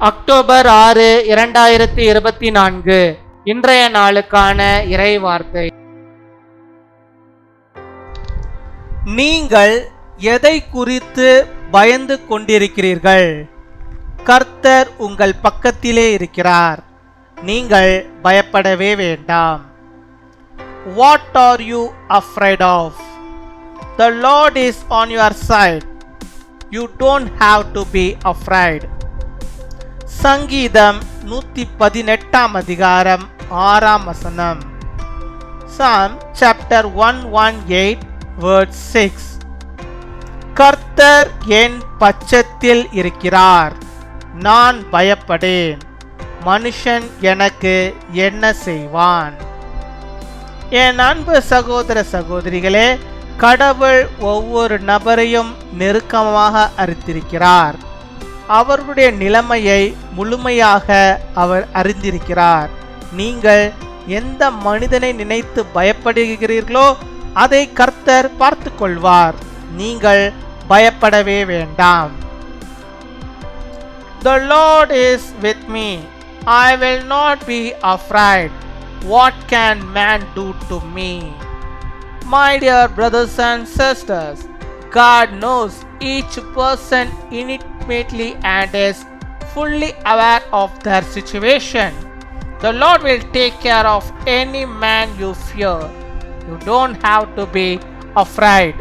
October 6, 2024 இன்றைய நாளுக்கான இறை வார்த்தை. நீங்கள் எதை குறித்து பயந்து கொண்டிருக்கிறீர்கள்? கர்த்தர் உங்கள் பக்கத்திலே இருக்கிறார், நீங்கள் பயப்படவே வேண்டாம். What are you afraid of? The Lord is on your side. You don't have to be afraid. சங்கீதம் 118 அதிகாரம் 6 வசனம். Psalm chapter 118 verse 6. கர்த்தர் என் பட்சத்தில் இருக்கிறார், நான் பயப்படேன். மனுஷன் எனக்கு என்ன செய்வான்? என் அன்பு சகோதர சகோதரிகளே, கடவுள் ஒவ்வொரு நபரையும் நெருக்கமாக அறிந்திருக்கிறார். அவர்களுடைய நிலைமையை முழுமையாக அவர் அறிந்திருக்கிறார். நீங்கள் எந்த மனிதனை நினைத்து பயப்படுகிறீர்களோ அதை கர்த்தர் பார்த்து கொள்வார். நீங்கள் பயப்படவே வேண்டாம். The Lord is with me. I will not be afraid. What can man do to me? My dear brothers and sisters, God knows each person intimately and is fully aware of their situation. The Lord will take care of any man you fear. You don't have to be afraid.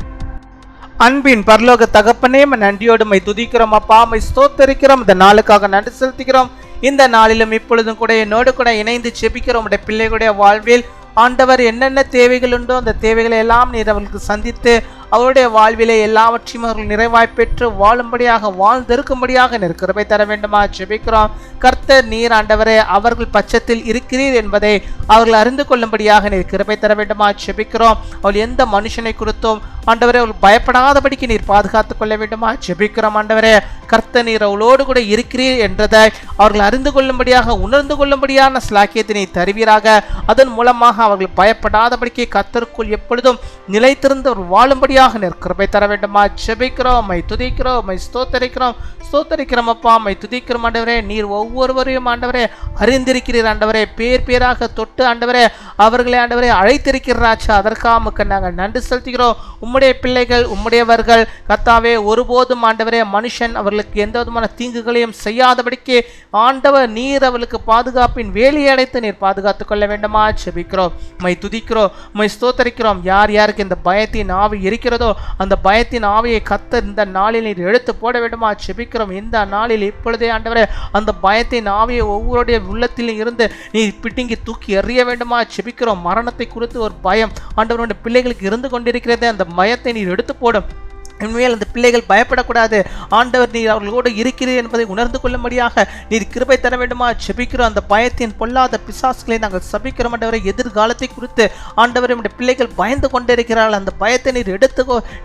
அன்பின் பரலோக தகப்பனே, நன்றியோடு துதிக்கிறோம் அப்பா, ஸ்தோத்தரிக்கிறோம். இந்த நாளுக்காக நன்றி செலுத்துகிறோம். இந்த நாளிலும் இப்பொழுதும் கூட என்னோடு கூட இணைந்து செபிக்கிறோம். உடைய பிள்ளைகளுடைய வாழ்வில் ஆண்டவர் என்னென்ன தேவைகள் உண்டோ அந்த தேவைகளை எல்லாம் நீர் அவர்களுக்கு சந்தித்து அவருடைய வாழ்விலே எல்லாவற்றையும் அவர்கள் நிறைவாய் பெற்று வாழும்படியாக வாழ்ந்திருக்கும்படியாக கிருபை தர வேண்டுமா ஜெபிக்கிறோம். கர்த்தர் நீர் ஆண்டவரே அவர்கள் பட்சத்தில் இருக்கிறீர் என்பதை அவர்கள் அறிந்து கொள்ளும்படியாக நீர் கிருபை தர வேண்டுமா ஜெபிக்கிறோம். அவள் எந்த மனுஷனை குறித்தும் ஆண்டவரே அவள் பயப்படாதபடிக்கு நீர் பாதுகாத்துக் கொள்ள வேண்டுமா ஜெபிக்கிறோம். ஆண்டவரே கர்த்தர் நீர் அவளோடு கூட இருக்கிறீர் என்றதை அவர்கள் அறிந்து கொள்ளும்படியாக உணர்ந்து கொள்ளும்படியான ஸ்லாக்கியத்தை நீ தருவீராக. அதன் மூலமாக அவர்கள் பயப்படாதபடிக்கு கர்த்தருக்குள் எப்பொழுதும் நிலைத்திருந்து அவர் வாழும்படியாக கிருபை தர வேண்டுமா ஜெபிக்கிறோம். துதிக்கிறோம், ஸ்தோத்தரிக்கிறோம் அப்பா, துதிக்கிறோம் ஆண்டவரே. நீர் ஒவ்வொருவரையும் ஆண்டவரே அறிந்திருக்கிறீர் ஆண்டவரே. பேர் பேராக தொட்டு ஆண்டவரே அவர்களை ஆண்டவரே அழைத்திருக்கிறாச்சா, அதற்காக நாங்கள் நன்றி செலுத்துகிறோம். உம்முடைய பிள்ளைகள் உம்முடையவர்கள் கர்த்தாவே, ஒருபோதும் ஆண்டவரே மனுஷன் அவர்களுக்கு எந்த விதமான தீங்குகளையும் செய்யாதபடிக்கு ஆண்டவர் நீர் அவர்களுக்கு பாதுகாப்பின் வேலையை அடைத்து நீர் பாதுகாத்துக் கொள்ள வேண்டுமா ஜெபிக்கிறோம். துதிக்கிறோம், ஸ்தோத்தரிக்கிறோம். யார் யாருக்கு இந்த பயத்தின் ஆவி இருக்கிறதோ அந்த பயத்தின் ஆவியை கர்த்தர் இந்த நாளில் நீர் எடுத்து போட வேண்டுமா ஜெபிக்கிறோம். இந்த நாளில் இப்பொழுதே ஆண்டவரே அந்த பயத்தின் ஆவியை ஒவ்வொருடைய உள்ளத்திலும் இருந்து நீர் பிடுங்கி தூக்கி எறிய வேண்டுமா ஜெபிக்கிறோம். மரணத்தை குறித்து ஒரு பயம் ஆண்டவருடைய பிள்ளைகளுக்கு இருந்து கொண்டிருக்கிறதே, அந்த பயத்தை நீர் எடுத்து போடும். உண்மையில் அந்த பிள்ளைகள் பயப்படக்கூடாது. ஆண்டவர் நீர் அவர்களோடு இருக்கிறீர் என்பதை உணர்ந்து கொள்ளும்படியாக நீர் கிருபை தர வேண்டுமா ஜெபிக்கிறோம். அந்த பயத்தின் பொல்லாத பிசாசுகளை நாங்கள் சபிக்கிறோம் ஆண்டவரை. எதிர்காலத்தை குறித்து ஆண்டவரை நம்முடைய பிள்ளைகள் பயந்து கொண்டிருக்கிறார்கள். அந்த பயத்தை நீர்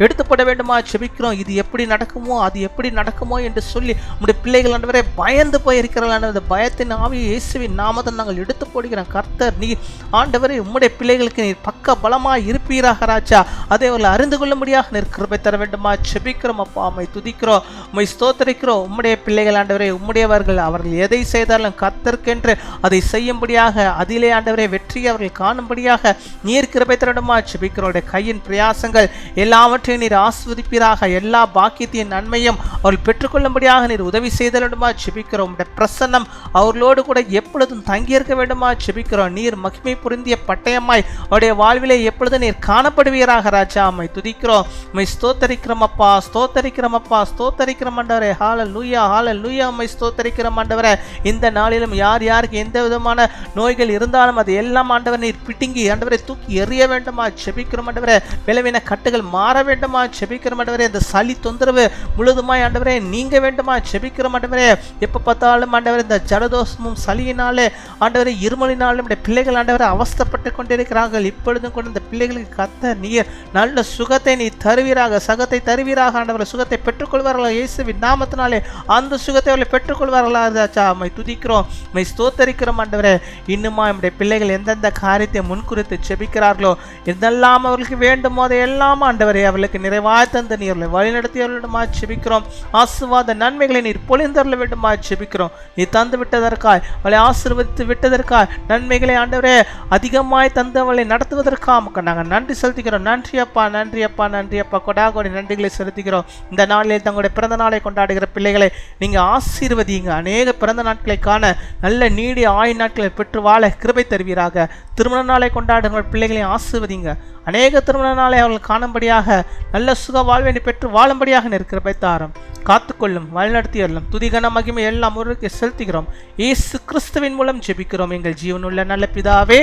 எடுத்து போட வேண்டுமா ஜெபிக்கிறோம். இது எப்படி நடக்குமோ அது எப்படி நடக்குமோ என்று சொல்லி நம்முடைய பிள்ளைகள் ஆண்டவரை பயந்து போயிருக்கிறார்கள். அந்த பயத்தின் ஆவியை இயேசுவின் நாமத்தை நாங்கள் எடுத்து போடுகிறோம். கர்த்தர் நீர் ஆண்டவரை உம்முடைய பிள்ளைகளுக்கு நீர் பக்க பலமாய் இருப்பீராக ராஜா. அதை அவர்கள் அறிந்து கொள்ளும்படியாக நீர் கிருபை தர வேண்டும் ஜெபிக்கிறோம் அப்பா, துதிக்கிறோம், ஸ்தோத்தரிக்கிறோம். உம்முடைய பிள்ளைகள் ஆண்டவரே உம்முடையவர்கள் அவர்கள் எதை செய்தாலும் கர்த்தருக்கென்று அதை செய்யும்படியாக அதிலே ஆண்டவரே வெற்றி அவர்கள் காணும்படியாக நீர் கிருபை தரணுமா ஜெபிக்கிறோம். கையின் பிரயாசங்கள் எல்லாவற்றையும் நீர் ஆஸ்வதிப்பீராக. எல்லா பாக்கியத்தின் நன்மையும் அவர்கள் பெற்றுக்கொள்ளும்படியாக நீர் உதவி செய்தலுமா ஜெபிக்கிறோம். பிரசன்னம் அவர்களோடு கூட எப்பொழுதும் தங்கியிருக்க வேண்டுமா ஜெபிக்கிறோம். நீர் மகிமை புரிந்திய பட்டயமாய் அவருடைய வாழ்விலே எப்பொழுதும் நீர் காணப்படுவீராக ராஜா. துதிக்கிறோம், ஸ்தோத்தரிக்கிறோம் அப்பா, ஸ்தோத்தரிக்கிறோம் ஆண்டவரே. ஹல்லேலூயா, ஹல்லேலூயா. ஸ்தோத்தரிக்கிறோம் ஆண்டவரே. இந்த நாளிலும் யார் யாருக்கு எந்த விதமான நோய்கள் இருந்தாலும் அது எல்லாம் ஆண்டவர் நீர் பிடுங்கி ஆண்டவரை தூக்கி எறிய வேண்டுமா ஜெபிக்கிறோம் ஆண்டவரே. விளைவின கட்டுகள் மாற வேண்டுமா ஜெபிக்கிறோம் ஆண்டவரே. இந்த சளி தொந்தரவு முழுதுமாய் ஆண்டவரே நீங்க வேண்டுமா ஜெபிக்கிறோம் ஆண்டவரே. எப்ப பார்த்தாலும் ஆண்டவரே இந்த ஜலதோஷமும் சளியினாலே ஆண்டவரே இருமலினாலும் நம்முடைய பிள்ளைகள் ஆண்டவரை அவஸ்தைப்பட்டு கொண்டிருக்கிறார்கள். இப்பொழுதும் கூட இந்த பிள்ளைகளுக்கு கர்த்தர் நீர் நல்ல சுகத்தை நீ தருவீராக, சகத்தை சுகத்தை தருவீராக ஆண்டவரை. சுகத்தை பெற்றுக்கொள்வார்களா இயேசுவின் நாமத்தினாலே அந்த சுகத்தை அவர்களை பெற்றுக்கொள்வார்களா ராஜா. உம்மை துதிக்கிறோம், உம்மை ஸ்தோத்தரிக்கிறோம் ஆண்டவரே. இன்னுமா நம்முடைய பிள்ளைகள் எந்தெந்த காரியத்தை முன்குறித்து செபிக்கிறார்களோ, இதெல்லாம் அவர்களுக்கு வேண்டுமோ அதையெல்லாம் ஆண்டவரே அவர்களுக்கு நிறைவாய் தந்து நீர்களை வழிநடத்தி அவர்களிடமா செபிக்கிறோம். ஆசீர்வாத நன்மைகளை நீர் பொழிந்தருள வேண்டுமா செபிக்கிறோம். நீ தந்து விட்டதற்காய், அவளை ஆசீர்வதித்து விட்டதற்காய், நன்மைகளை ஆண்டவரே அதிகமாய் தந்து அவளை நடத்துவதற்காக நாங்கள் நன்றி செலுத்துகிறோம். நன்றி அப்பா, நன்றி அப்பா, நன்றி அப்பா. கொடாகோடி நன்றிகளை செலுத்துகிறோம். இந்த நாளில் தங்களுடைய பிறந்த நாளை கொண்டாடுகிற பிள்ளைகளை நீங்கள் ஆசீர்வதிங்க. அநேக பிறந்த நாட்களை காண நல்ல நீடிய ஆயுள் நாட்களை பெற்று வாழ கிருபை தருவீராக. திருமண நாளை கொண்டாடுகிற பிள்ளைகளை ஆசீர்வதிங்க. அநேக திருமண நாளை அவர்கள் காணும்படியாக நல்ல சுக வாழ்வினை பெற்று வாழும்படியாக கிருபை தாரும். காத்துக்கொள்ளும், வழிநடத்தி அருளும். துதிகன மகிமை எல்லாம் ஒருவருக்கு செலுத்துகிறோம். இயேசு கிறிஸ்துவின் மூலம் ஜெபிக்கிறோம் எங்கள் ஜீவனுள்ள நல்ல பிதாவே.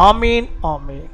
ஆமீன், ஆமீன்.